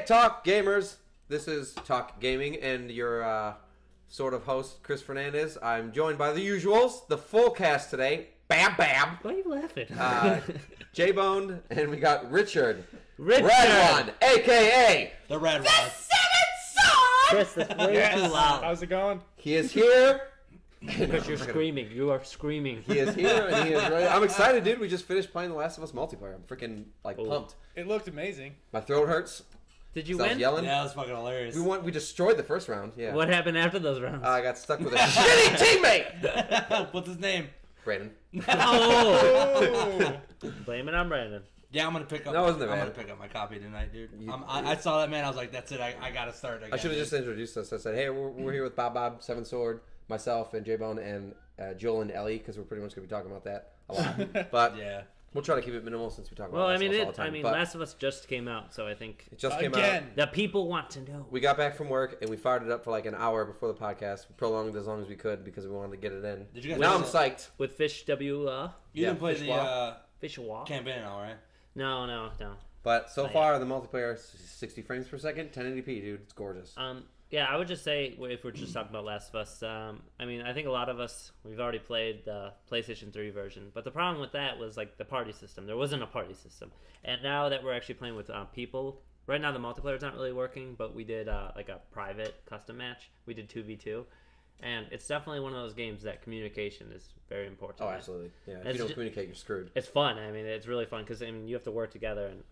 Hey, Talk Gamers! This is Talk Gaming and your sort of host, Chris Fernandez. I'm joined by the usuals, the full cast today. Bam Bam! Why are you laughing? J-Bone, and we got Richard. Richard! Red One, a.k.a. The Red One. Chris, that's way too loud. How's it going? He is here. Because you're screaming. You are screaming. He is here, and he is ready. I'm excited, dude. We just finished playing The Last of Us multiplayer. I'm freaking, pumped. It looked amazing. My throat hurts. Did you I was win? yelling. Yeah, that was fucking hilarious. We destroyed the first round, yeah. What happened after those rounds? I got stuck with a shitty teammate! What's his name? Brandon. Oh! Blame it on Brandon. Yeah, I'm gonna pick up. That wasn't I'm bad. gonna pick up my copy tonight, dude. I saw that man. I was like, that's it. I gotta start again. I should have just introduced us. I said, hey, we're here with Bob, Seven Sword, myself, and J-Bone, and Joel and Ellie, because we're pretty much going to be talking about that a lot. But Yeah. we'll try to keep it minimal since we talk about Well, Last of Us all the time. But Last of Us just came out, so I think it just came out. Again. the people want to know. We got back from work, and we fired it up for like an hour before the podcast. We prolonged it as long as we could because we wanted to get it in. Did you guys Now I'm play psyched. With Fish W. You Yeah, didn't play Fish the Wall. Fish Walk? campaign at all, right? No. But so Oh, yeah. far, the multiplayer is 60 frames per second, 1080p, dude. It's gorgeous. Yeah, I would just say, if we're just talking about Last of Us, I think a lot of us, we've already played the PlayStation 3 version, but the problem with that was, like, the party system. There wasn't a party system. And now that we're actually playing with people, right now the multiplayer's not really working, but we did, like, a private custom match. We did 2v2. And it's definitely one of those games that communication is very important. Oh, absolutely. Yeah, if you It's don't ju- communicate, you're screwed. It's fun. I mean, it's really fun because you have to work together, and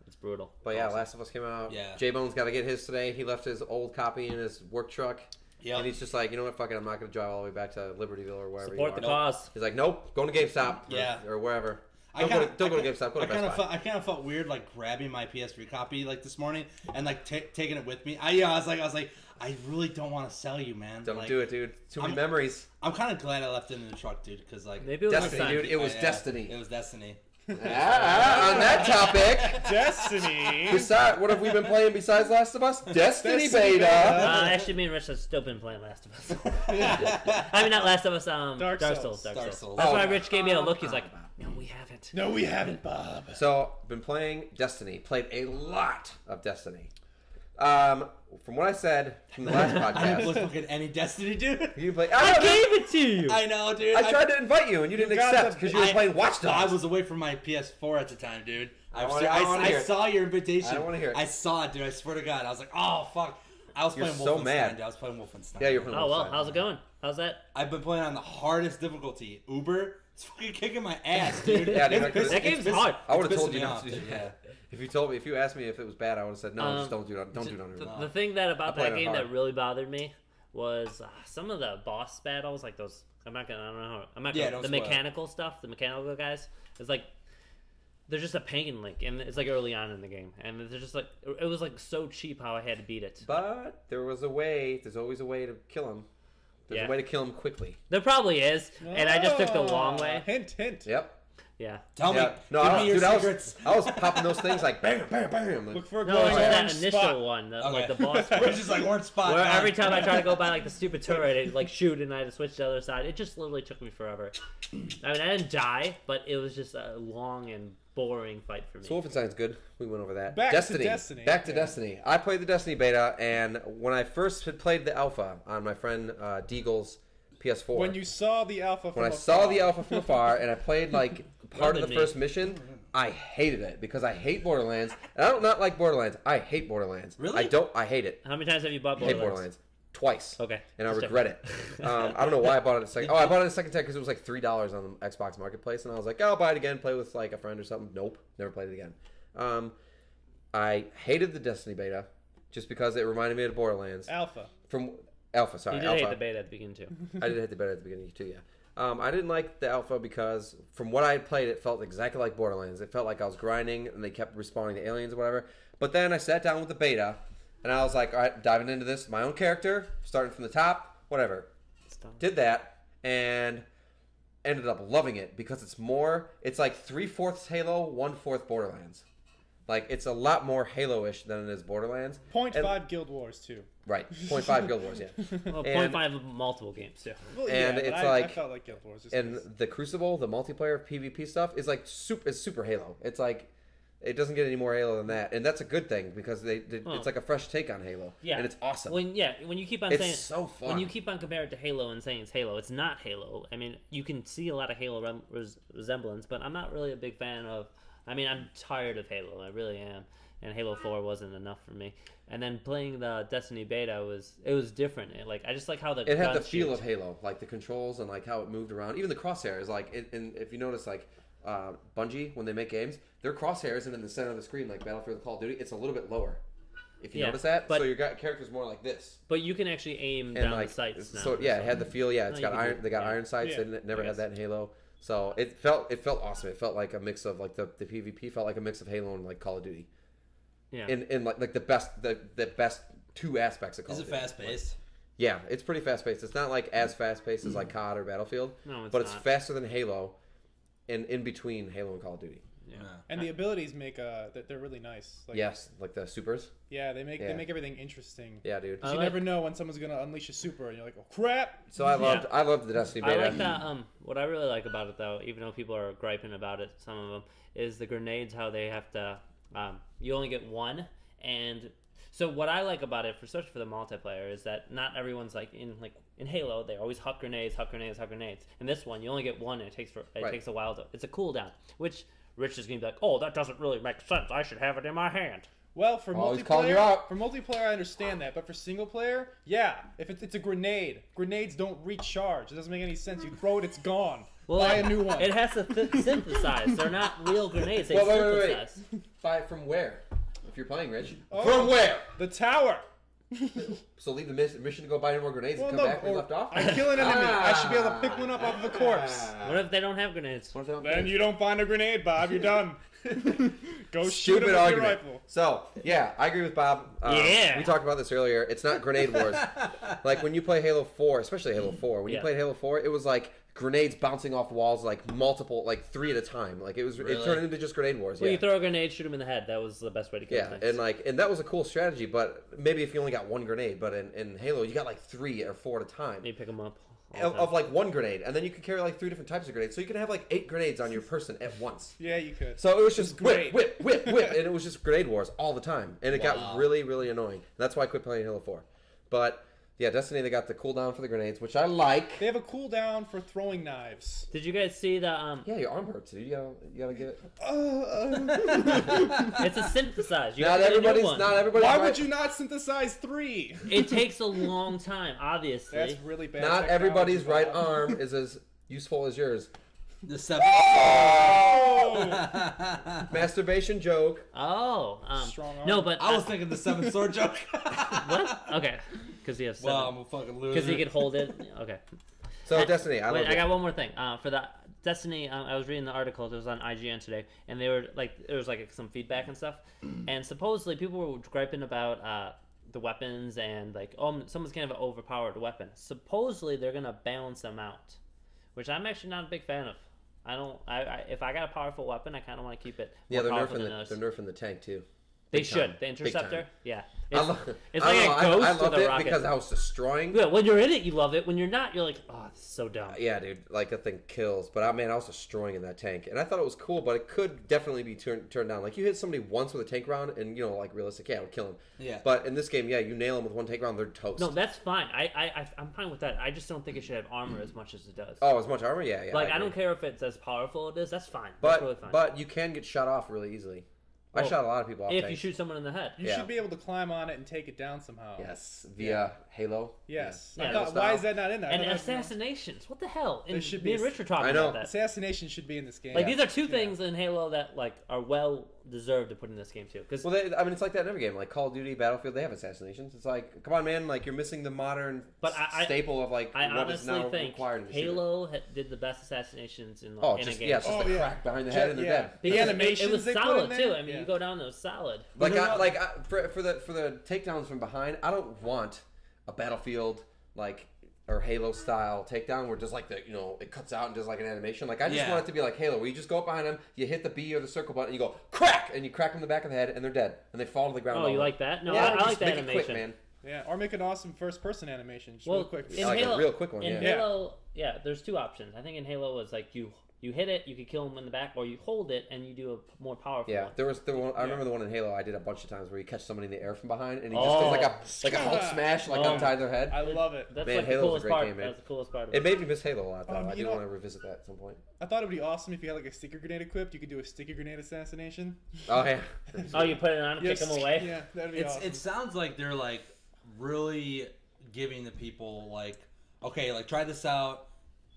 it's brutal. But yeah, Last of Us came out. Yeah. J-Bone's got to get his today. He left his old copy in his work truck. Yeah. And he's just like, you know what, fuck it, I'm not going to drive all the way back to Libertyville or wherever Support you the are. cause. He's like, nope, going to GameStop Yeah. or wherever. I Don't go to GameStop, go to Best Buy. I kind of felt weird, like grabbing my PS3 copy like this morning and like taking it with me. I was like, I really don't want to sell you, man. Don't like, do it, dude. Too many memories. I'm kind of glad I left it in the truck, dude, because like Maybe it was Destiny, next time. dude. It was Yeah, Destiny. It was Destiny. On that topic, Destiny. what have we been playing besides Last of Us? Destiny Destiny beta. beta. Actually, me and Rich have still been playing Last of Us. I mean, not Last of Us. Dark Souls. Dark Souls. That's Oh. why Rich gave me a look. He's like, "No, we haven't." No, we haven't, Bob. So, been playing Destiny. Played a lot of Destiny. From what I said from the last I didn't play podcast, fucking any Destiny, dude. you played. I know, gave it to you. I know, dude. I tried to invite you and you didn't got accept the- because you were playing Watch I Dogs. was away from my PS4 at the time, dude. I wanna hear I it. saw your invitation. I don't wanna hear it. I saw it, dude. I swear to God. I was like, oh, fuck. I was You're playing so Wolfenstein. mad. Dude. I was playing Wolfenstein. Yeah, you're playing. Oh well, Wolfenstein. how's it going? How's that? I've been playing on the hardest difficulty. Uber. It's fucking kicking my ass, dude. Yeah, dude, It's that game's hard. I would have It's told pissing you me not off, to. dude, yeah. If you asked me if it was bad, I would have said no. Just don't do it. Don't do it on your own. The thing that about I played that it game hard. that really bothered me was some of the boss battles, like those. I don't know. Yeah, don't the spoil it. mechanical stuff, the mechanical guys. It's like they're just a pain, like, and it's like early on in the game, and they're just like it was like so cheap how I had to beat it. But there was a way. There's always a way to kill him. There's Yeah. a way to kill him quickly. There probably is, and I just took the long way. Hint, hint. Yep. Yeah. Tell me. Yeah. No, Give I, me your dude, secrets. I was popping those things like bam, bam, bam. Look for a No, glowing it's just orange that initial spot. one, like Okay. the boss. We're just like orange spot. Where on. every time I try to go by like the stupid turret, it like shoot and I had to switch to the other side. It just literally took me forever. I mean, I didn't die, but it was just a long and boring fight for me. So Wolfenstein's good. We went over that. Back to Destiny. Destiny. Back to Yeah. Destiny. I played the Destiny beta, and when I first had played the alpha on my friend Deagle's PS4, When you saw the alpha from when I afar. saw the alpha from afar, and I played like part of the Loving me. first mission, I hated it because I hate Borderlands. And I don't not like Borderlands. I hate Borderlands. Really? I hate it. How many times have you bought I hate Borderlands? Borderlands. Twice. Okay. And I Just regret it. I don't know why I bought it a second. Oh, I bought it a second time because it was like $3 on the Xbox Marketplace, and I was like, oh, I'll buy it again, play with like a friend or something. Nope, never played it again. I hated the Destiny beta just because it reminded me of Borderlands. Alpha. From Alpha, sorry. You did Alpha. hate the beta at the beginning too. I did hit the beta at the beginning too, yeah. I didn't like the alpha because from what I had played, it felt exactly like Borderlands. It felt like I was grinding and they kept respawning the aliens or whatever. But then I sat down with the beta and I was like, all right, diving into this, my own character, starting from the top, whatever. Did that and ended up loving it because it's like 3/4 Halo, 1/4 Borderlands. Like, it's a lot more Halo-ish than it is Borderlands. 0.5 Guild Wars, too. Right, 0.5 Guild Wars, yeah. Well, And- 0.5 of multiple games too. Well, And but it's I like- felt like Guild Wars. And the Crucible, the multiplayer PvP stuff, is like super Halo. It's like It doesn't get any more Halo than that, and that's a good thing because Oh. it's like a fresh take on Halo. Yeah. And it's awesome. When you keep on It's saying so fun. when you keep on comparing it to Halo and saying it's Halo, it's not Halo. I mean, you can see a lot of Halo resemblance, but I'm not really a big fan of. I mean, I'm tired of Halo. I really am. And Halo 4 wasn't enough for me. And then playing the Destiny beta was different. I just like how the it had the guns feel shoot. of Halo, like the controls and like how it moved around. Even the crosshairs, like and if you notice, like Bungie when they make games, their crosshairs and in the center of the screen, like Battlefield, Call of Duty, it's a little bit lower. If you Yeah, notice that, but- so your character's more like this. But you can actually aim And down like the sights now. so, yeah, it had the feel. Yeah, it's No, got you can iron. do- They got yeah. iron sights. Yeah, They never I had guess. that in Halo. So it felt awesome. It felt like a mix of like the PvP felt like a mix of Halo and like Call of Duty. Yeah. In like the best two aspects of Call Is of it Duty. fast paced? Yeah, it's pretty fast paced. It's not like as fast paced as like COD or Battlefield, No, it's but it's not. faster than Halo, and in between Halo and Call of Duty. Yeah. And the abilities make they're really nice. Like, Yes, like the supers. Yeah, they make Yeah. everything interesting. Yeah, dude. 'Cause I you like- never know when someone's gonna unleash a super, and you're like, oh crap! So I loved the Destiny I beta. like that. What I really like about it, though, even though people are griping about it, some of them, is the grenades. How they have to. You only get one, and so what I like about it, especially for the multiplayer, is that not everyone's like in Halo. They always huck grenades. In this one, you only get one, and it Right. takes a while to. It's a cooldown, which Rich is gonna be like, oh, that doesn't really make sense. I should have it in my hand. Well, for Oh, he's calling you multiplayer, out. I understand that, but for single player, yeah, if it's a grenade, grenades don't recharge. It doesn't make any sense. You throw it, it's gone. Buy a new one. It has to synthesize. They're not real grenades. They Wait. synthesize. Buy it from where? If you're playing, Rich. Oh. From where? The tower. So leave the mission to go buy more grenades Well, and come no, back where you or left off? I kill an enemy. I should be able to pick one up off of a corpse. What if they don't have grenades? What if they don't Then finish? you don't find a grenade, Bob. You're done. Go shoot him Stupid with argument. your rifle. So yeah, I agree with Bob. Yeah. We talked about this earlier. It's not grenade wars. Like when you play Halo 4, especially Halo 4. When you Yeah. played Halo 4, it was like grenades bouncing off walls, like multiple, like 3 at a time. Like it Really? turned into just grenade wars. Well, Yeah. you throw a grenade, shoot him in the head. That was the best way to kill Yeah, things. and that was a cool strategy, but maybe if you only got one grenade, but in Halo you got like 3 or 4 at a time You pick them up. all the of time. like one grenade, and then you could carry like 3 different types of grenades, so you could have like 8 grenades on your person at once. Yeah, you could. So it was just It's whip, great. whip, and it was just grenade wars all the time, and it Wow. got really, really annoying. That's why I quit playing Halo 4. But yeah, Destiny, they got the cooldown for the grenades, which I like. They have a cooldown for throwing knives. Did you guys see the Yeah, your arm hurts, dude. You gotta get it. It's a synthesize. You Not have to get a new everybody's one. not everybody's Why right. would you not synthesize 3? It takes a long time, obviously. That's really bad. Not technology, everybody's right Bob. arm is as useful as yours. The 7. Oh! Masturbation joke. Oh, Strong arm. no, but I was thinking the 7 sword joke. what? Okay, because he has Well, I'm seven. a fucking loser. Because he could hold it. Okay. So Destiny, I Wait, love I it. got one more thing. For the Destiny, I was reading the article. It was on IGN today, and they were like, there was like some feedback and stuff, and supposedly people were griping about the weapons and like, oh, someone's gonna have an overpowered weapon. Supposedly they're gonna balance them out, which I'm actually not a big fan of. I don't. If I got a powerful weapon, I kind of want to keep it Yeah, more they're powerful nerfing than the others. they're nerfing the tank too. They Big should. time. The Big interceptor. time. Yeah. I It's, love, it's I like don't a know, ghost I with loved a it rocket. because I was destroying. Yeah, when you're in it, you love it. When you're not, you're like, oh, this is so dumb. Yeah, dude, like that thing kills. But I was destroying in that tank, and I thought it was cool. But it could definitely be turned down. Like you hit somebody once with a tank round, and like realistic, yeah, it would kill him. Yeah. But in this game, yeah, you nail them with one tank round, they're toast. No, that's fine. I'm fine with that. I just don't think it should have armor as much as it does. Oh, as much armor, yeah. like I agree. don't care if it's as powerful as it is. That's fine. That's really fine. But you can get shot off really easily. I Well, shot a lot of people off. if tanks. you shoot someone in the head, You Yeah. should be able to climb on it and take it down somehow. Yes, via Halo. Yes. Yeah. I thought, why is that not in there? I and thought that was- assassinations. What the hell? There And should me be and a- Rich were talking I know. about that. Assassination should be in this game. Like these are two things in Halo that like are well deserved to put in this game too. Because Well, it's like that in every game. Like Call of Duty, Battlefield, they have assassinations. It's like, come on, man, like you're missing the modern But I- staple of like I what is honestly now think required in the shooter. Halo did the best assassinations in, Oh, in just a game. yeah, it's just Oh, the yeah. crack behind the head and they're dead. The Because animations it was they put solid in there? too. I mean, Yeah. you go down, it was solid. For the takedowns from behind, I don't want a Battlefield like or Halo style takedown where just like it cuts out and does like an animation. Like I just Yeah. want it to be like Halo, where you just go up behind them, you hit the B or the circle button, and you go crack, and you crack them in the back of the head, and they're dead, and they fall to the ground. Oh, you over. like that? No, Yeah, I just like that make it animation. quick, man. Yeah, or make an awesome first-person animation, just Well, real quick. in like a Halo, real quick one, in yeah. Halo, yeah, there's two options. I think in Halo was like you you hit it, you could kill him in the back, or you hold it and you do a more powerful Yeah, one. there was the one. I remember the one in Halo. I did a bunch of times where you catch somebody in the air from behind, and he just does like a Hulk smash, like untie their head. I love it. That's Man, like Halo's the a coolest great part. game, man. That's the coolest part. Of It made me miss Halo a lot, though. I you do know- want to revisit that at some point. I thought it would be awesome if you had like a sticker grenade equipped. You could do a sticker grenade assassination. Oh yeah. Oh, you put it on and kick him away? Yeah, that'd be awesome. It sounds like they're like really giving the people like, okay, like try this out,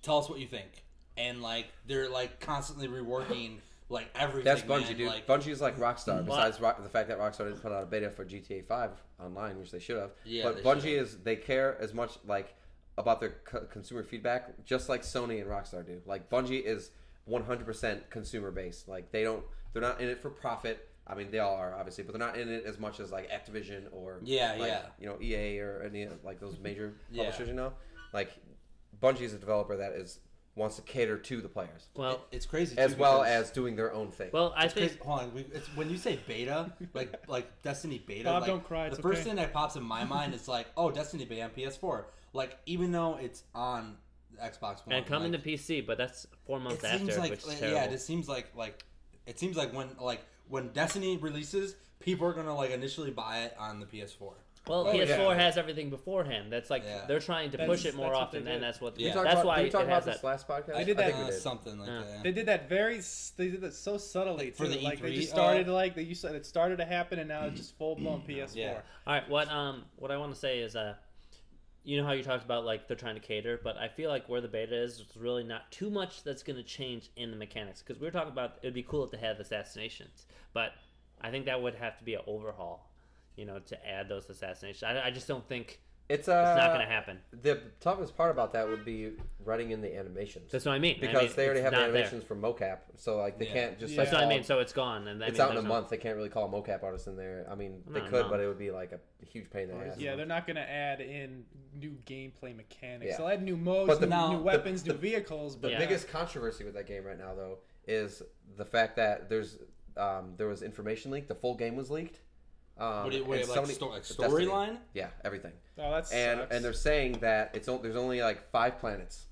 tell us what you think, and like they're like constantly reworking like everything. That's Bungie, man. dude. Like, Bungie is like Rockstar. Besides the fact that Rockstar didn't put out a beta for GTA 5 online, which they should have. Yeah, but they Bungie should've. they care as much like about their consumer feedback, just like Sony and Rockstar do. Like Bungie is 100% consumer based. Like they're not in it for profit. I mean, they all are obviously, but they're not in it as much as like Activision or EA or any of like those major publishers. You know, like Bungie is a developer that wants to cater to the players. Well, it's crazy too, as well because- as doing their own thing. well, I It's think crazy. Hold on, it's, when you say beta, like Destiny beta, Bob, like, don't cry, it's the first okay. thing that pops in my mind is like, oh, Destiny beta on PS4. Like even though it's on the Xbox One, and coming like, to PC, but that's 4 months it seems after, like which is terrible. yeah, it seems like when Destiny releases, people are gonna like initially buy it on the PS4. Well, Oh, PS4 yeah. has everything beforehand. That's like Yeah. they're trying to That's- push it more that's what often, they and did. that's what. Yeah. That's why did we talk it about has this that. last podcast? I did that- think we did. Something like that. They did that they did that so subtly For too. the Like they E3, just started like they used to, it started to happen and now it's just full blown PS4. Yeah. All right, what I want to say is you know how you talked about like they're trying to cater, but I feel like where the beta is, it's really not too much that's going to change in the mechanics, because we were talking about it'd be cool to have assassinations, but I think that would have to be an overhaul, you know, to add those assassinations. I just don't think It's it's not going to happen. The toughest part about that would be writing in the animations. That's what I mean. Because they already it's have the not there. animations for mocap, so like they Yeah. can't just. Yeah. Like, That's what I call- mean. So it's gone, and It's out in a month. They can't really call a mocap artist in there. I mean, they Not a could, month. but it would be like a huge pain in the ass. Yeah, they're not gonna add in new gameplay mechanics. Yeah. They'll add new modes, But the- new the- weapons, the- new vehicles. But The Yeah. biggest controversy with that game right now, though, is the fact that there was information leaked. The full game was leaked. What do you, and like, Sony- like Destiny. storyline? Yeah, everything. oh, that's And they're saying that there's only like 5 planets: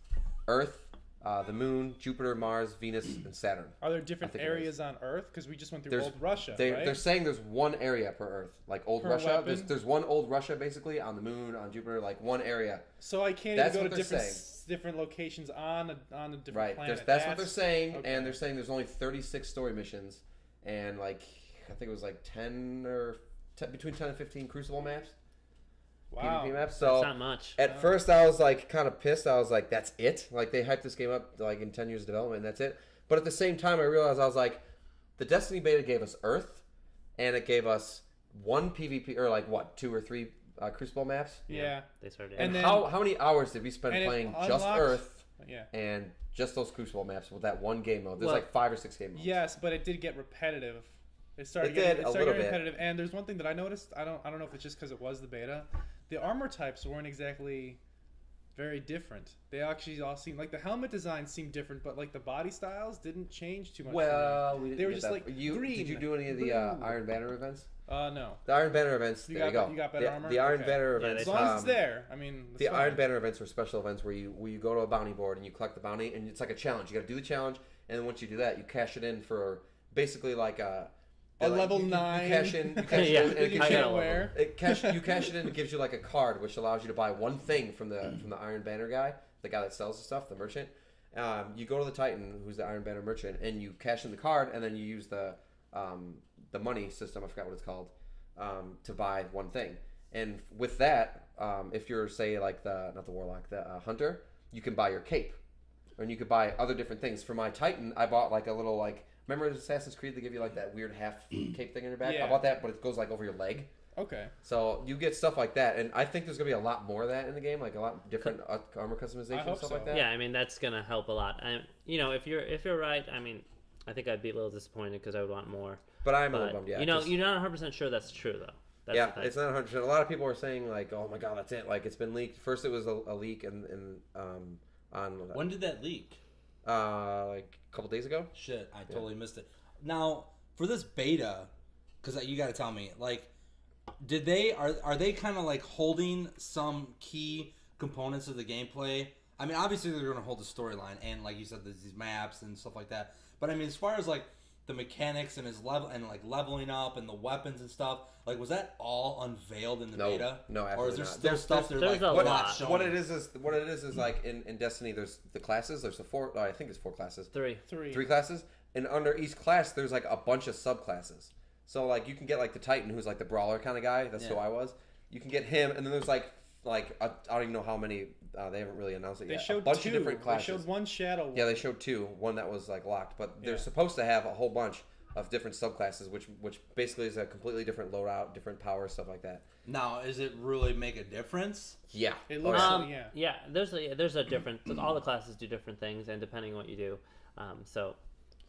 Earth, the Moon, Jupiter, Mars, Venus, and Saturn. are there different I think it areas on Earth? Because we just went through There's- old Russia, They're right? saying there's one area per Earth, like old Per Russia. weapon? There's one old Russia basically on the Moon, on Jupiter, like one area. So I can't That's even go what to they're different saying. different locations on a different Right. planet. That's what they're saying, okay. and they're saying there's only 36 story missions, and like I think it was like 10 or between 10 and 15 Crucible maps, Wow. PvP maps. It's So not much. at first I was like kind of pissed. I was like, that's it? Like they hyped this game up like in 10 years of development, and that's it. But at the same time, I realized I was like, the Destiny beta gave us Earth, and it gave us one PvP or like what 2 or 3 Crucible maps. Yeah. They started. And And then- how many hours did we spend and it playing just unlocked- Earth Yeah. and just those Crucible maps with that one game mode? There's Well- like 5 or 6 game modes. Yes, but it did get repetitive. It started It getting, did, it a started little getting bit. repetitive. And there's one thing that I noticed. I don't know if it's just because it was the beta. The armor types weren't exactly very different. They actually all seemed like the helmet design seemed different, but like the body styles didn't change too much. for me. Well, we didn't They were get just that. like Did you green, do any of the blue. Iron Banner events? No. The Iron Banner events. You there got- you go. you got better the, armor? The Iron Okay. Banner Yeah, events. As long as it's there. I mean, The Iron Banner events are special events where you go to a bounty board and you collect the bounty, and it's like a challenge. You got to do the challenge, and then once you do that, you cash it in for basically like a level you 9. You cash in. You cash Yeah, in, and it you gives you- can't wear. you cash it in. It gives you like a card, which allows you to buy one thing from the Iron Banner guy, the guy that sells the stuff, the merchant. You go to the Titan, who's the Iron Banner merchant, and you cash in the card, and then you use the money system. I forgot what it's called, to buy one thing. And with that, if you're say like not the warlock, the hunter, you can buy your cape, and you could buy other different things. For my Titan, I bought like a little like. Remember Assassin's Creed? They give you like that weird half cape thing on your back. Yeah. I bought that, but it goes like over your leg. Okay. So you get stuff like that, and I think there's gonna be a lot more of that in the game, like a lot different armor customization I and hope stuff so. like that. Yeah, I mean that's gonna help a lot. You know, if you're right, I mean, I think I'd be a little disappointed because I would want more. But I'm a But little bummed. Yeah, you know, 'cause- you're not 100% sure that's true though. That's yeah, the thing. it's not 100%. A lot of people are saying like, "Oh my god, that's it!" Like it's been leaked. First, it was a leak, and on When did that leak? like a couple days ago. Shit, I totally missed it. Now, for this beta, because you got to tell me, like, are they kind of like holding some key components of the gameplay I mean, obviously they're going to hold the storyline, and like you said, there's these maps and stuff like that. But I mean, as far as like the mechanics and his level and like leveling up and the weapons and stuff, like was that all unveiled in the beta? No, or is absolutely there not. still stuff they're there's like a not lot. showing? What it is like in Destiny. There's the classes. There's the four. I think it's 4 classes. 3. Three classes, and under each class there's like a bunch of subclasses. So like you can get like the Titan, who's like the brawler kind of guy. That's who Yeah. I was. You can get him, and then there's like I don't even know how many. They haven't really announced it They yet. showed a bunch 2. of different classes. They showed one shadow. Yeah, they showed 2. One that was like locked, but they're Yeah. supposed to have a whole bunch of different subclasses, which basically is a completely different loadout, different power, stuff like that. Now, is it really make a difference? Yeah. It looks Yeah, there's a different. All the classes do different things, and depending on what you do, so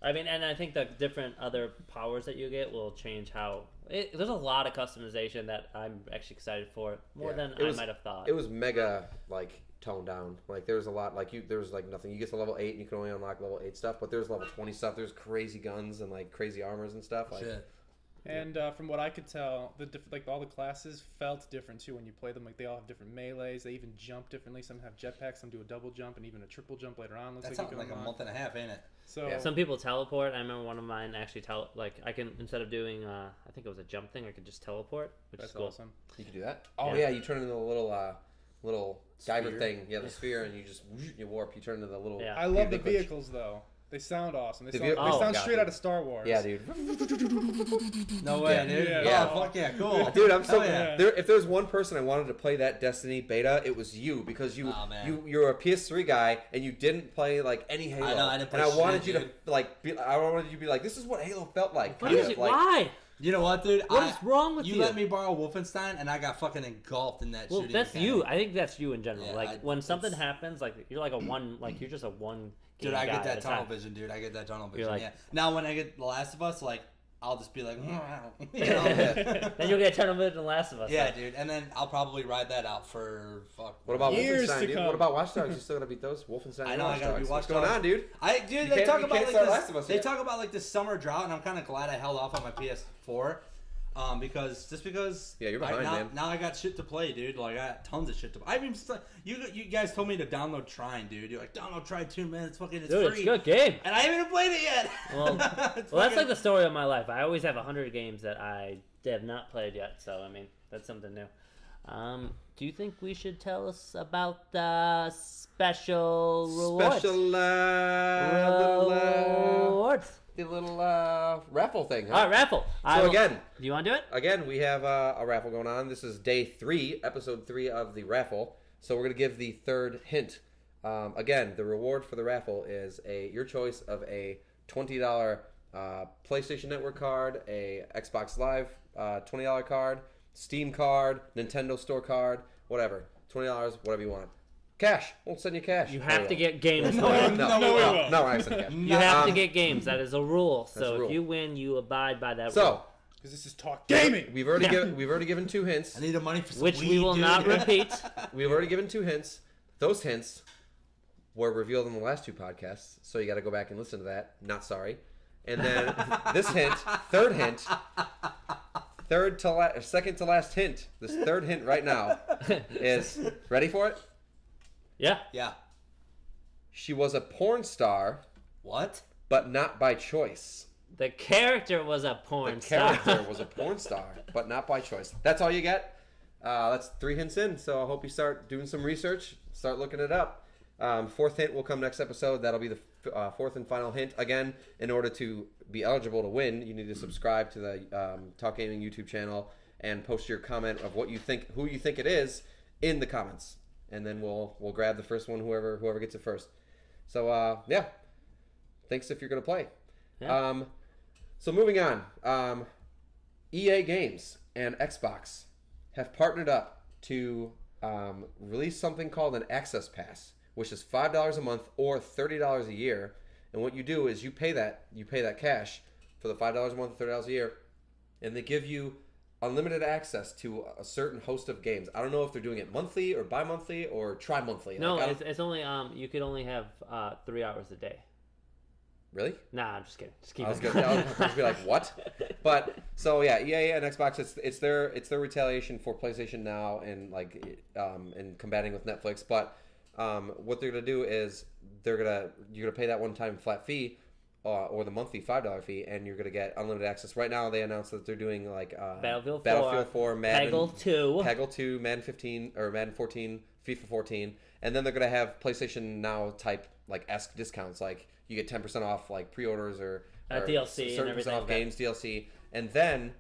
I mean, and I think the different other powers that you get will change how. There's a lot of customization that I'm actually excited for, more than I might have thought. It was mega like toned down. Like there was a lot. Like there was like nothing. You get to level 8, and you can only unlock level 8 stuff. But there's level 20 stuff. There's crazy guns and like crazy armors and stuff. Like Shit. And from what I could tell, like all the classes felt different too when you play them. Like they all have different melees. They even jump differently. Some have jetpacks. Some do a double jump and even a triple jump later on. Looks That's like you something can like a unlock. month and a half, ain't it? So Yeah. Some people teleport. I remember one of mine actually I can, instead of doing I think it was a jump thing, I could just teleport, which that's is cool. awesome. you can do that. Oh Yeah. yeah, you turn into a little diver Sphere. thing. Yeah, the sphere, and you just you warp. You turn into the little. Yeah. I love the glitch. vehicles though. They sound awesome. They The sound, vehi- they oh, sound God, straight dude. out of Star Wars. Yeah, dude. No way, Yeah. dude. Yeah. Yeah. Oh, fuck yeah, cool. Dude, I'm so Hell yeah. there. If there's one person I wanted to play that Destiny beta, it was you because Aw, man. you're a PS3 guy and you didn't play like any Halo. I know, I didn't play and I wanted shit, you dude. to like. I wanted you to be like, this is what Halo felt like. What kind is of, it? like, Why? You know what, dude? What is wrong with you? you? let me borrow Wolfenstein, and I got fucking engulfed in that Well, shooting that's mechanic. you. I think that's you in general. Yeah, like when something it's- happens, like you're like a one, like you're just a one. Dude, game I guy get at that a tunnel time. vision, dude. I get that tunnel You're vision. like- Yeah. Now, when I get The Last of Us, like, I'll just be like, you know? Then you'll get Tunnel Vision and Last of Us. Yeah, like, dude. And then I'll probably ride that out for What about Years Wolfenstein, to dude? come. What about Watch Dogs? You still gotta beat those? Wolfenstein. I and know, I Watch gotta Dogs. be What's Watch going Dogs. on, dude? Dude, You they can't- talk you about can't like start this. Last of Us They yet. talk about like this summer drought, and I'm kind of glad I held off on my PS4, because Yeah, you're behind, now, man. Now I got shit to play, dude. Like I got tons of shit to play. I mean, you guys told me to download Trine, dude. You're like, download Trine 2 minutes, fucking it's dude, free. it's a good game. And I haven't even played it yet. Well, It's well, that's fucking- like the story of my life. I always have 100 games that I have not played yet. So I mean, that's something new. Do you think we should tell us about the special rewards? Special rewards. the little raffle thing. Huh? All right, raffle. So again, do you want to do it? Again, we have a raffle going on. This is day 3, episode 3 of the raffle. So we're going to give the third hint. Again, the reward for the raffle is your choice of a $20 PlayStation Network card, a Xbox Live $20 card, Steam card, Nintendo Store card, whatever. $20, whatever you want. Cash. We'll send you cash. You No, have we to won't. get games. No, for it. No, No, we no, won't. no, we're not sending cash. You have to Um, get games. That is a rule. a So rule. if you win, you abide by that So rule. Because this is talk gaming. we've already given 2 hints. I need the money for some Which we weed, will dude. not repeat. We've already given 2 hints. Those hints were revealed in the last 2 podcasts, so you got to go back and listen to that. Not sorry. And then this hint, third hint, second to last hint. This third hint right now is ready for it. Yeah. Yeah. She was a porn star, What? but not by choice. The character was a porn The star. character was a porn star, but not by choice. That's all you get. That's 3 hints in, so I hope you start doing some research, start looking it up. 4th hint will come next episode. That'll be the 4th and final hint. Again, in order to be eligible to win, you need to subscribe to the Talk Gaming YouTube channel and post your comment of what you think, who you think it is, in the comments, and then we'll grab the first one, whoever gets it first. So yeah, thanks if you're gonna play. Yeah. So moving on, EA Games and Xbox have partnered up to release something called an Access Pass, which is $5 a month or $30 a year. And what you do is you pay that cash for the $5 a month, $30 a year, and they give you unlimited access to a certain host of games. I don't know if they're doing it monthly or bi-monthly or tri-monthly. No, Like, I don't- it's only you could only have 3 hours a day. really? Nah, I'm just kidding. Just keep I was it. gonna be like, what? But so yeah, EA and Xbox, it's their retaliation for PlayStation Now and like and combating with Netflix. But what they're gonna do is you're gonna pay that one-time flat fee, or the monthly $5 fee, and you're gonna get unlimited access. Right now, they announced that they're doing like Battlefield 4, Madden, Peggle 2, Madden 15 or Madden 14, FIFA 14, and then they're gonna have PlayStation Now type like esque discounts, like you get 10% off like pre-orders or DLC and certain everything off like that. games, DLC, and then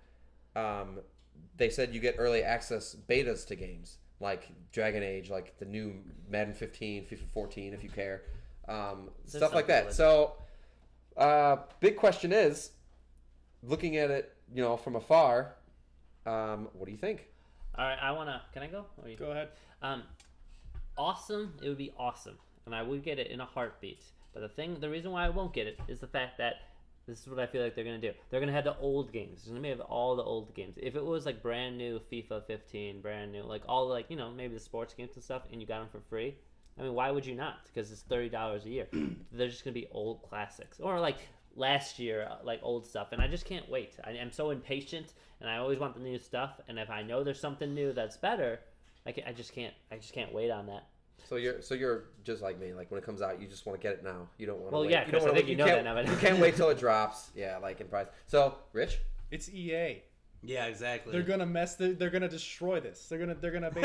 they said you get early access betas to games like Dragon Age, like the new Madden 15, FIFA 14, if you care, stuff like that. So, big question is, looking at it, from afar, what do you think? All right, can I go? Or you? Go ahead. Awesome. It would be awesome, and I would get it in a heartbeat. But the reason why I won't get it is the fact that this is what I feel like they're gonna do. They're gonna have the old games. They're gonna have all the old games. If it was like brand new FIFA 15, brand new, like all like maybe the sports games and stuff, and you got them for free. I mean, why would you not? Because it's $30 a year. They're just gonna be old classics, or like last year, like old stuff. And I just can't wait. I'm so impatient, and I always want the new stuff. And if I know there's something new that's better, I just can't wait on that. So you're just like me. Like when it comes out, you just want to get it now. You don't want to. Well, wait. yeah, you Chris, don't I wanna think wait. you know that now. You can't wait till it drops. Yeah, like in price. So, Rich. It's EA. Yeah, exactly. They're gonna they're gonna destroy this. They're gonna basically.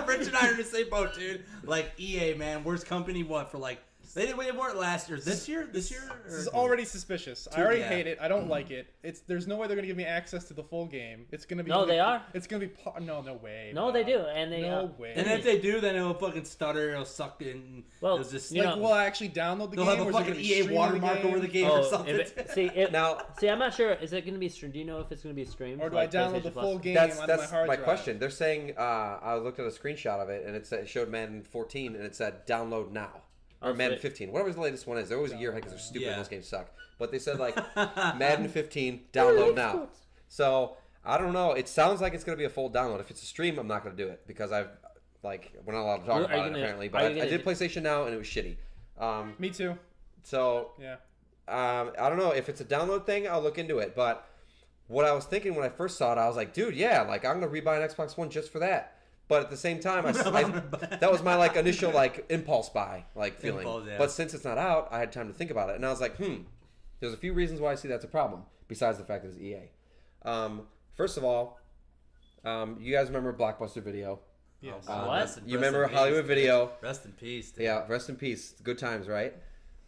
Rich and I are in the same boat, dude. Like EA, man, worst company what for like they weren't last year. This year? This is already suspicious. I already hate it. I don't like it. There's no way they're gonna give me access to the full game. It's gonna be they are. It's gonna be no way. No, they do, and they no way. And if they do, then it'll fucking stutter. It'll suck in. Well, it'll just will I actually download the they'll game? have a or is it fucking gonna be EA streaming watermark over the game or something. See, I'm not sure. Is it going to be streamed? Do you know if it's going to be streamed? Or do I download the full game That's onto my hard my drive? question. They're saying I looked at a screenshot of it and it showed Madden 14 and it said download now. Or Madden 15, whatever the latest one is. They're always a year ahead because they're stupid and those games suck. But they said like Madden 15 download now. So I don't know. It sounds like it's going to be a full download. If it's a stream, I'm not going to do it because we're not allowed to talk about it apparently. But I did PlayStation Now and it was shitty. Me too. So yeah. I don't know if it's a download thing. I'll look into it. But what I was thinking when I first saw it, I was like, dude, yeah, like I'm gonna rebuy an Xbox One just for that. But at the same time, that was my initial impulse buy feeling. Impulse, yeah. But since it's not out, I had time to think about it, and I was like, there's a few reasons why I see that's a problem. Besides the fact that it's EA. First of all, you guys remember Blockbuster Video? Yes. What? You remember Hollywood Video? Rest in peace. Dude. Yeah, rest in peace. Good times, right?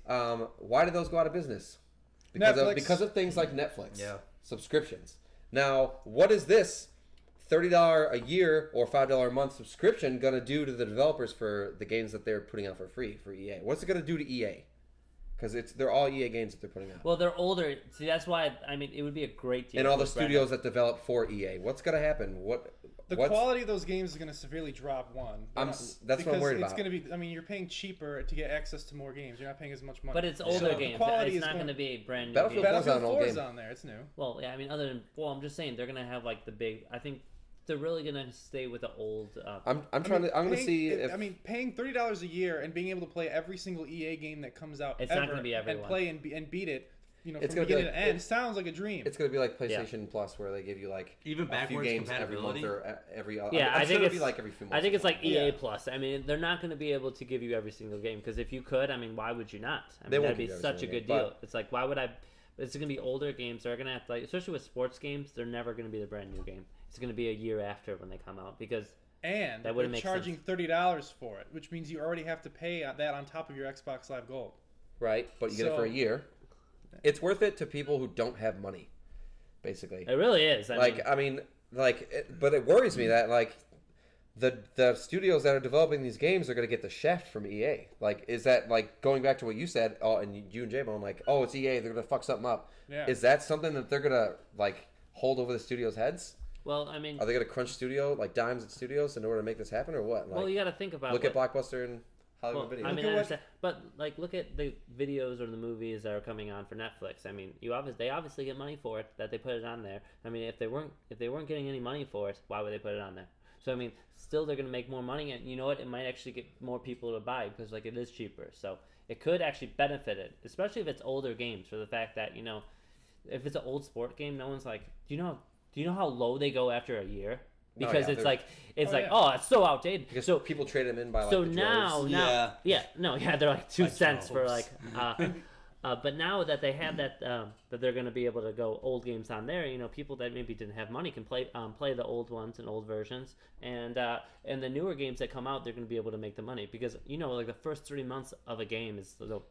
Why did those go out of business? Because of things like Netflix. Yeah. Subscriptions. Now, what is this $30 a year or $5 a month subscription going to do to the developers for the games that they're putting out for free for EA? What's it going to do to EA? Because they're all EA games that they're putting out. Well, they're older. See, that's why it would be a great deal. And all the studios that develop for EA. What's going to happen? The quality of those games is going to severely drop. That's what I'm worried about. It's going to be. You're paying cheaper to get access to more games. You're not paying as much money. But it's older games. It's not going to be brand new. Battlefield 4 is on there. It's new. Well, yeah. I'm just saying they're going to have the big. I think they're really going to stay with the old. I'm going to see if paying $30 a year and being able to play every single EA game that comes out. It's not going to be everyone. And play and beat it. From it's beginning to end, sounds like a dream. It's going to be like PlayStation Plus, where they give you even a few games every month or every. I think it's like every few months. I think it's like EA Plus. They're not going to be able to give you every single game because if you could, why would you not? That'd be such a good deal. It's like why would I? It's going to be older games. They're going to have to especially with sports games. They're never going to be the brand new game. It's going to be a year after when they come out because. And that they're charging $30 for it, which means you already have to pay that on top of your Xbox Live Gold. Right, but you get it for a year. It's worth it to people who don't have money, basically. It really is. But it worries me that the studios that are developing these games are going to get the shaft from EA. Is that going back to what you said? Oh, and you and J-Bone, it's EA. They're going to fuck something up. Yeah. Is that something that they're going to hold over the studios' heads? Well, are they going to crunch dimes at studios in order to make this happen, or what? Well, you got to think about. Look at Blockbuster and Hollywood Video. I understand, but look at the videos or the movies that are coming on for Netflix. They obviously get money for it that they put it on there. If they weren't getting any money for it, why would they put it on there? So still they're going to make more money, and you know what? It might actually get more people to buy because it is cheaper. So it could actually benefit it, especially if it's older games. For the fact that if it's an old sport game, no one's do you know how low they go after a year? because yeah, it's they're- like Oh, yeah. oh, it's so outdated. Because So people trade them in by like so the now, droves. they're like 2 By cents for droves. like. But now that they have that, that they're going to be able to go old games on there, people that maybe didn't have money can play the old ones and old versions, and the newer games that come out, they're going to be able to make the money because like the first 3 months of a game is the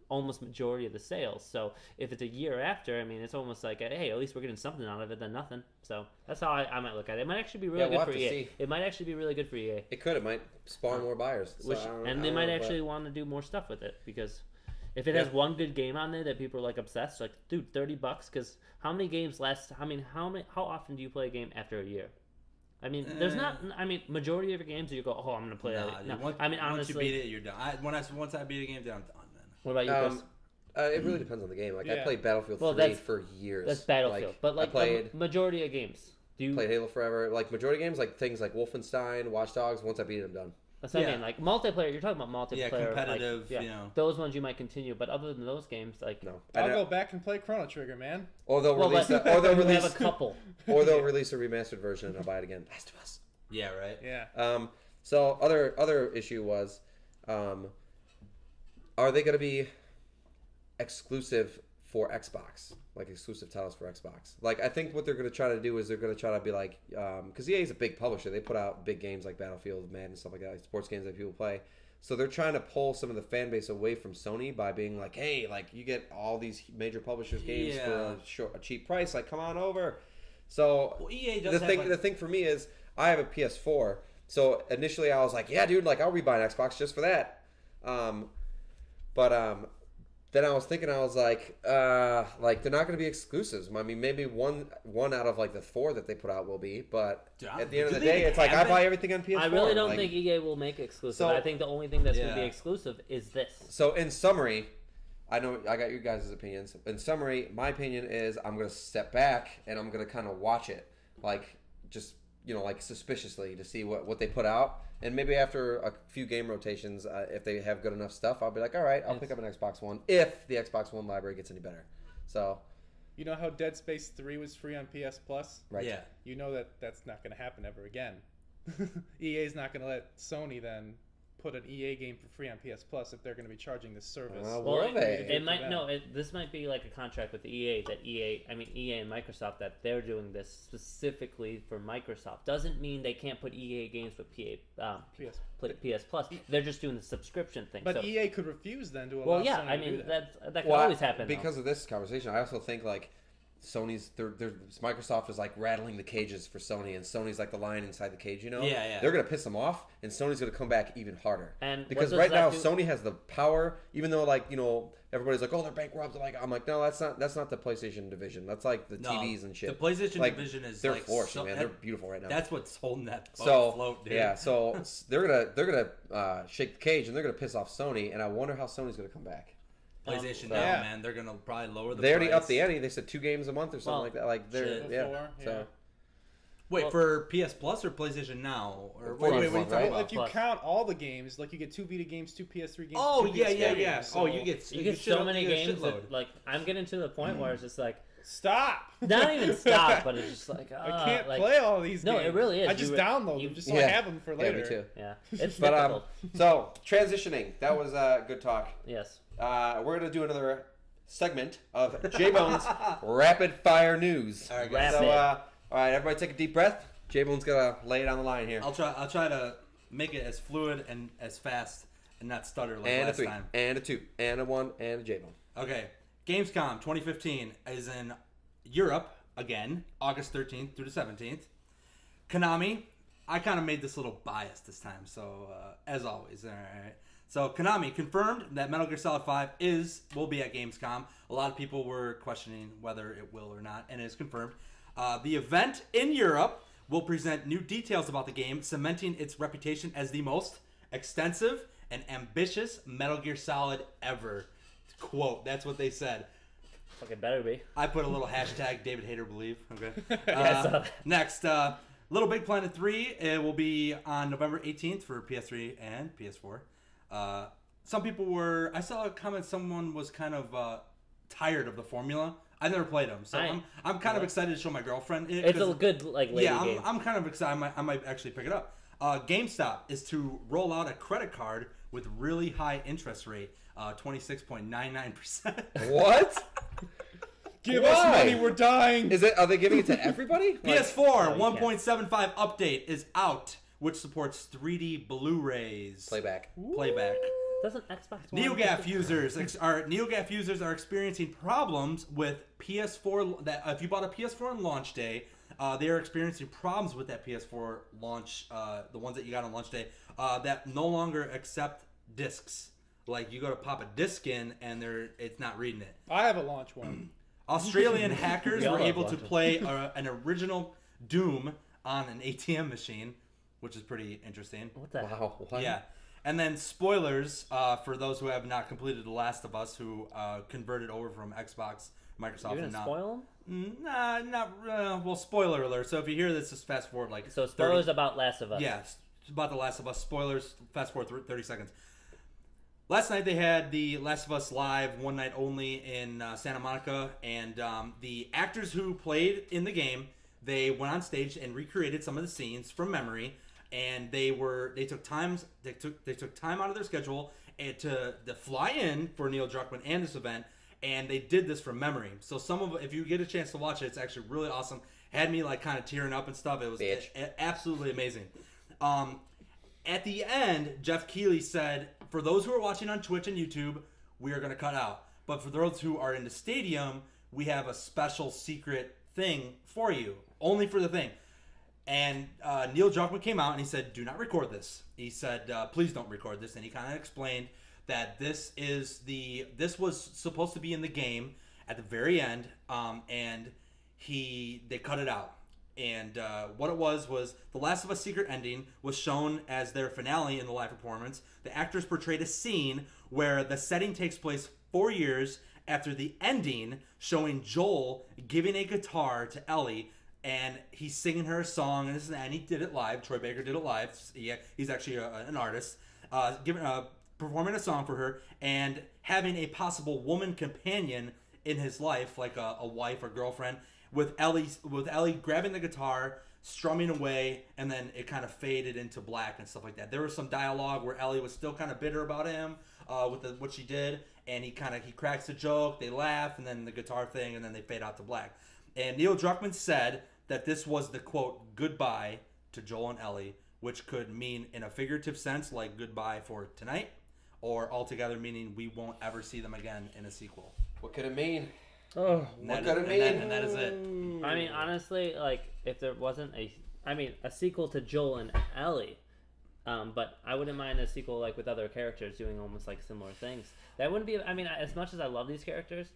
almost majority of the sales. So if it's a year after, it's almost like, hey, at least we're getting something out of it than nothing. So that's how I might look at it. It might actually be really we'll good have for to EA. see. It might actually be really good for EA. It might spawn more buyers. So Which, I don't- and I they don't might know, actually want to do more stuff with it because if it has one good game on there that people are like obsessed, like dude, $30. Because how many games last? How often do you play a game after a year? There's not. Majority of your games you go, oh, I'm gonna play it. No, Once honestly, you beat it, you're done. Once I beat a game, then I'm done, man. what about you, Chris? It really depends on the game. Like I Yeah. played Battlefield Well, 3 that's- for years. That's Battlefield, but I like played the majority of games, do you? played Halo forever. Like majority games, like things like Wolfenstein, Watch Dogs. Once I beat it, I'm done. That's what I Yeah. mean. Like multiplayer, you're talking about multiplayer. Yeah, like, competitive, yeah, those ones you might continue, but other than those games, like No, I'll And, go back and play Chrono Trigger, man. or they'll well, release, but or they'll you release, have a couple. or they'll release a remastered version, and I'll buy it again. Last of Us. Yeah, right. Yeah. So other issue was, are they going to be exclusive for Xbox, like exclusive titles for Xbox? Like I think what they're going to try to do is they're going to try to be like, because EA is a big publisher, they put out big games like Battlefield, Madden, stuff like that, like sports games that people play. So they're trying to pull some of the fan base away from Sony by being like, hey, like you get all these major publishers' games for a cheap price. Like, come on over. So Well, EA does the have, thing, like- the thing for me is, I have a PS4. So initially, I was like, yeah, dude, like I'll rebuy an Xbox just for that. But then I was thinking, I was like they're not going to be exclusives. I mean, maybe one out of like the 4 that they put out will be. But Dude, at the end of do the they day, even it's like I have buy it? everything on PS4. I really don't like, think EA will make exclusive. So- I think the only thing that's going to be Yeah. exclusive is this. So in summary, I know I got your guys' opinions. In summary, my opinion is I'm going to step back and I'm going to kind of watch it, like just like suspiciously to see what they put out. And maybe after a few game rotations, if they have good enough stuff, I'll be like, all right, I'll pick up an Xbox One if the Xbox One library gets any better. So, You know how Dead Space 3 was free on PS Plus? right. Yeah. You know that's not going to happen ever again. EA's not going to let Sony then put an EA game for free on PS Plus if they're going to be charging this service. Well, Well, Will they? it might this might be like a contract with EA that EA and Microsoft that they're doing this specifically for Microsoft. Doesn't mean they can't put EA games with PS Plus. They're just doing the subscription thing. But so, EA could refuse then to allow well, yeah, Sony to do that could Well, always happen though. because of this conversation. I also think like Sony's, Microsoft is like rattling the cages for Sony, and Sony's like the lion inside the cage. Yeah, yeah. They're gonna piss them off, and Sony's gonna come back even harder. And because what does right now that do? Sony has the power, even though like everybody's like, oh, they're bankrupt. I'm like, no, that's not the PlayStation division. That's like the No, TVs and shit. The PlayStation Like, division is they're like forced, so, man. They're beautiful right now. That's what's holding that boat So afloat, dude. yeah, so they're gonna shake the cage, and they're gonna piss off Sony, and I wonder how Sony's gonna come back. PlayStation So- now, Yeah. man, they're gonna probably lower the They already price. upped the ante. They said 2 games a month or something Well, like that. Like they're shit. yeah. Before, So yeah. Wait, Well- for PS Plus or PlayStation Now? Or For what are you PS1, talking right? about? Well, if you Plus. count all the games, like you get 2 Vita games, 2 PS3 games. Oh 2 yeah, PS4 yeah, games, yeah. so Oh, you get you get shit- so many you get a games shitload. that, like I'm getting to the point where it's just like stop. not even stop, but it's just like I can't like, play all these No, games. it really is. I just download them just so I Yeah. have them for later. Yeah, me too. Yeah, it's But difficult. so transitioning, that was good talk. Yes. We're gonna do another segment of J Bones Rapid Fire News. All right, guys. So Rapid. all right, everybody take a deep breath. J Bones gonna lay it on the line here. I'll try to make it as fluid and as fast and not stutter like And a last 3, time. and a 2, and a 1, and a J Bone. Okay, Gamescom 2015 is in Europe again, August 13th through the 17th. Konami, I kind of made this little bias this time, so as always, all right. So Konami confirmed that Metal Gear Solid 5 will be at Gamescom. A lot of people were questioning whether it will or not, and it is confirmed. The event in Europe will present new details about the game, cementing its reputation as the most extensive and ambitious Metal Gear Solid ever. Quote, that's what they said. Fucking better be. I put a little hashtag David Hayter believe. Okay. I saw that. Next, Little Big Planet 3 it will be on November 18th for PS3 and PS4. Some people I saw a comment, someone was kind of tired of the formula I've never played them, so I'm kind of excited to show my girlfriend it. It's a good lady game. I'm kind of excited. I might actually pick it up. GameStop is to roll out a credit card with really high interest rate, 26.99%. What? Give us money, we're dying. Are they giving it to everybody? PS4 1.75 update is out, which supports 3D Blu-rays. Playback. Doesn't Xbox One NeoGAF users are experiencing problems with PS4. That if you bought a PS4 on launch day, they are experiencing problems with that PS4 launch. The ones that you got on launch day that no longer accept discs. Like you go to pop a disc in, and it's not reading it. I have a launch one. Australian hackers were able to play an original Doom on an ATM machine, which is pretty interesting. What the hell? Wow. What? Yeah. And then spoilers for those who have not completed The Last of Us, who converted over from Xbox, Microsoft. You're gonna spoil them? Nah, not well. Spoiler alert. So if you hear this, just fast forward like. So spoilers about Last of Us. Yeah, it's about The Last of Us. Spoilers. Fast forward 30 seconds. Last night they had The Last of Us live, one night only in Santa Monica, and the actors who played in the game, they went on stage and recreated some of the scenes from memory, and they took time out of their schedule to fly in for Neil Druckmann and this event, and they did this from memory. So if you get a chance to watch it, it's actually really awesome. Had me like kind of tearing up and stuff. It was absolutely amazing. At the end, Jeff Keighley said, for those who are watching on Twitch and YouTube, we are going to cut out. But for those who are in the stadium, we have a special secret thing for you, only for the thing. And Neil Druckmann came out and he said, do not record this. He said, please don't record this. And he kind of explained that this was supposed to be in the game at the very end, and they cut it out. And what it was The Last of Us secret ending was shown as their finale in the live performance. The actors portrayed a scene where the setting takes place 4 years after the ending, showing Joel giving a guitar to Ellie, and he's singing her a song, and he did it live. Troy Baker did it live. He's actually an artist, performing a song for her, and having a possible woman companion in his life, like a wife or girlfriend, with Ellie grabbing the guitar, strumming away, and then it kind of faded into black and stuff like that. There was some dialogue where Ellie was still kind of bitter about him with what she did, and he cracks a joke, they laugh, and then the guitar thing, and then they fade out to black. And Neil Druckmann said that this was the, quote, goodbye to Joel and Ellie, which could mean in a figurative sense, like goodbye for tonight, or altogether meaning we won't ever see them again in a sequel. What could it mean? Oh, what could it mean? And that is it. I mean, honestly, like if there wasn't a sequel to Joel and Ellie, but I wouldn't mind a sequel like with other characters doing almost like similar things. That wouldn't be. I mean, as much as I love these characters,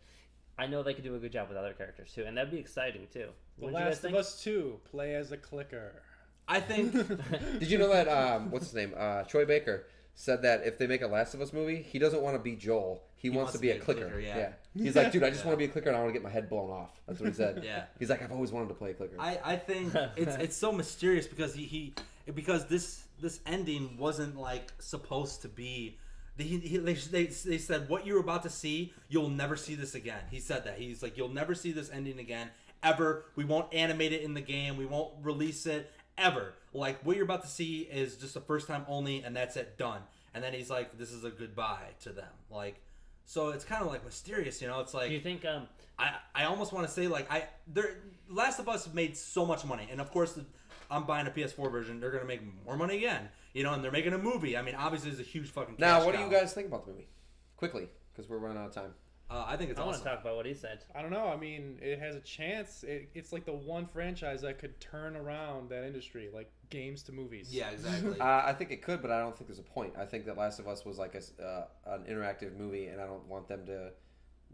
I know they could do a good job with other characters too, and that'd be exciting too. The Last of Us 2, play as a clicker. I think. Did you know that? What's his name? Troy Baker said that if they make a Last of Us movie, he doesn't want to be Joel. He wants to be a clicker. Yeah. He's like, dude, I just want to be a clicker and I want to get my head blown off. That's what he said. Yeah. He's like, I've always wanted to play a clicker. I think it's so mysterious because because this ending wasn't like supposed to be. They said what you're about to see, you'll never see this again. He said that. He's like, you'll never see this ending again ever. We won't animate it in the game. We won't release it ever. Like what you're about to see is just the first time only, and that's it, done. And then he's like, this is a goodbye to them. Like. So it's kind of like mysterious, you know. It's like, do you think? I almost want to say like Last of Us made so much money, and of course I'm buying a PS4 version. They're gonna make more money again, you know. And they're making a movie. I mean, obviously, it's a huge fucking. Now, what do you guys think about the movie? Quickly, because we're running out of time. I think it's. I awesome. want to talk about what he said. I don't know. I mean, it has a chance. It's like the one franchise that could turn around that industry, like games to movies. Yeah, exactly. I think it could, but I don't think there's a point. I think that Last of Us was like an interactive movie, and I don't want them to.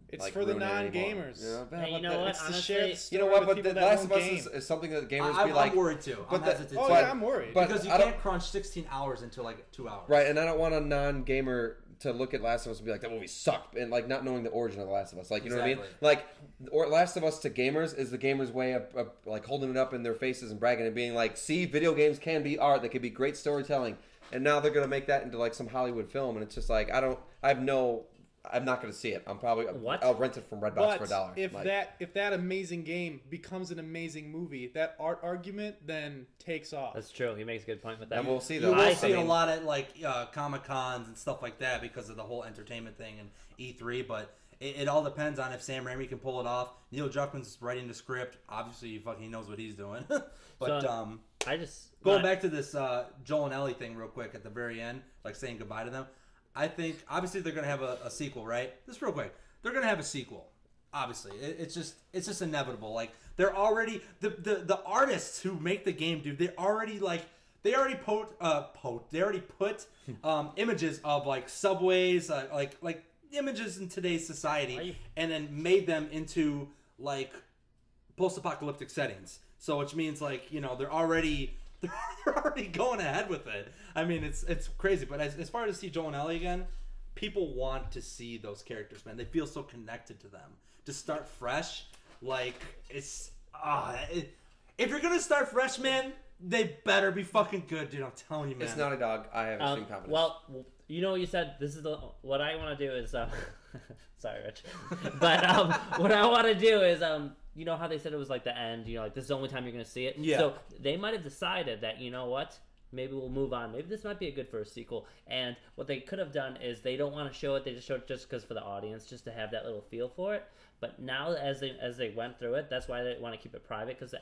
It's like, for the ruin it anymore. non-gamers. Hey, you know what? It's Honestly, you know what? But The Last of Us is something that gamers be like. I'm worried too. I'm hesitant too. I'm worried. But because you can't crunch 16 hours into like 2 hours. Right, and I don't want a non-gamer to look at Last of Us and be like, that movie sucked, and like not knowing the origin of The Last of Us. Like, you know what I mean? Like, or Last of Us to gamers is the gamers' way of like holding it up in their faces and bragging and being like, see, video games can be art. They can be great storytelling. And now they're gonna make that into like some Hollywood film, and it's just like I have no I'm not going to see it. What? I'll rent it from Redbox But for $1. if that amazing game becomes an amazing movie, that art argument then takes off. That's true. He makes a good point with that. and we'll see You though. will I see a mean- lot at like Comic Cons and stuff like that because of the whole entertainment thing and E3. But it all depends on if Sam Raimi can pull it off. Neil Druckmann's writing the script. Obviously, he fucking knows what he's doing. But So, I just going back to this Joel and Ellie thing real quick at the very end, like saying goodbye to them. I think obviously they're gonna have a sequel, right? Just real quick, they're gonna have a sequel. Obviously, it's just inevitable. Like they're already the artists who make the game, dude. They already put images of like subways, like images in today's society, and then made them into like post-apocalyptic settings. So which means like they're already going ahead with it. I mean it's crazy. But as far as to see Joel and Ellie again, people want to see those characters, man. They feel so connected to them. To start fresh, like it's if you're gonna start fresh, man, they better be fucking good, dude. I'm telling you, man. It's Naughty Dog. I have extreme confidence. well, you know what you said. This is what I want to do is sorry, Rich, but what I want to do is you know how they said it was like the end. Like this is the only time you're gonna see it. Yeah. So they might have decided that you know what. Maybe we'll move on. Maybe this might be a good for a sequel. And what they could have done is they don't want to show it. They just show it just because for the audience, just to have that little feel for it. But now, as they went through it, that's why they want to keep it private. Because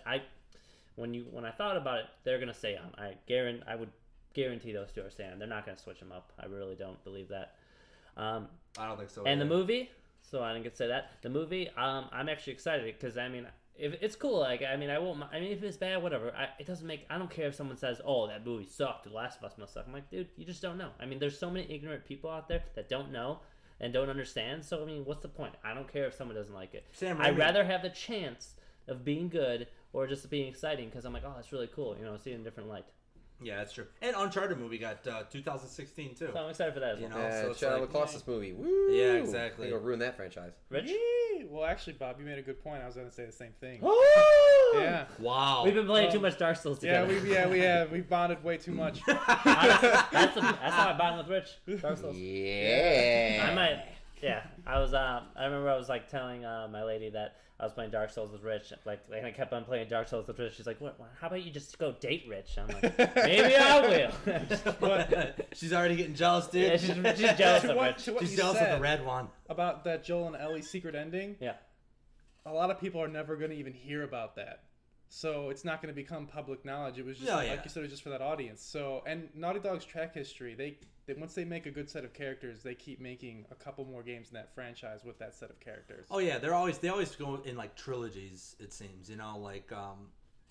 when I thought about it, they're gonna stay on. I would guarantee those two are staying on. They're not gonna switch them up. I really don't believe that. I don't think so. And either. the movie. So I didn't get to say that. The movie. I'm actually excited because I mean. If it's cool, like I mean, if it's bad, whatever. It doesn't make. I don't care if someone says, "Oh, that movie sucked. The Last of Us must suck." I'm like, dude, you just don't know. I mean, there's so many ignorant people out there that don't know and don't understand. So I mean, what's the point? I don't care if someone doesn't like it. Sam I'd Raimi- rather have the chance of being good or just being exciting because I'm like, oh, that's really cool. See it in a different light. Yeah, that's true. And Uncharted movie got 2016 too. So I'm excited for that as well. Yeah, so it's Shadow of like- the Colossus movie. Woo! Yeah, exactly. It'll ruin that franchise. Rich. Yee! Well, actually, Bob, you made a good point. I was going to say the same thing. Yeah. Wow. We've been playing too much Dark Souls Yeah, together. we have. We've bonded way too much. that's how I bond with Rich. Dark Souls. Yeah. I might. Yeah, I was. I remember I was like telling my lady that I was playing Dark Souls with Rich. And I kept on playing Dark Souls with Rich. She's like, "What? How about you just go date Rich?" I'm like, "Maybe I will." She's already getting jealous, dude. Yeah, she's jealous of Rich. To what She's you jealous of said the red one. about that Joel and Ellie secret ending, Yeah. a lot of people are never going to even hear about that. So it's not going to become public knowledge. It was just, Oh, like yeah. you said, it was just for that audience. So, and Naughty Dog's track history, they once they make a good set of characters, they keep making a couple more games in that franchise with that set of characters. Oh yeah, they always go in like trilogies. It seems like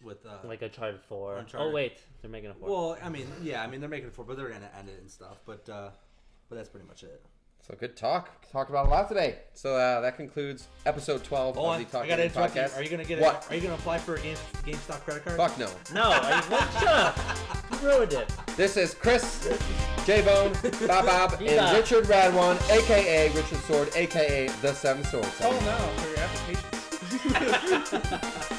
with Like Uncharted 4. Uncharted. Oh wait, they're making a 4. well, I mean they're making it for, but they're gonna end it and stuff. But that's pretty much it. So good talk. Talked about a lot today. So that concludes episode 12 Hold of on, the Talk I gotta Gaming interrupt you. podcast. Are you gonna get What? Are you gonna apply for a GameStop credit card? Fuck no. No, shut up. You ruined it. This is Chris, J-Bone, Bob, and Yeah. Richard Radwan, a.k.a. Richard Sword, a.k.a. The Seven Swords. Call now for your applications.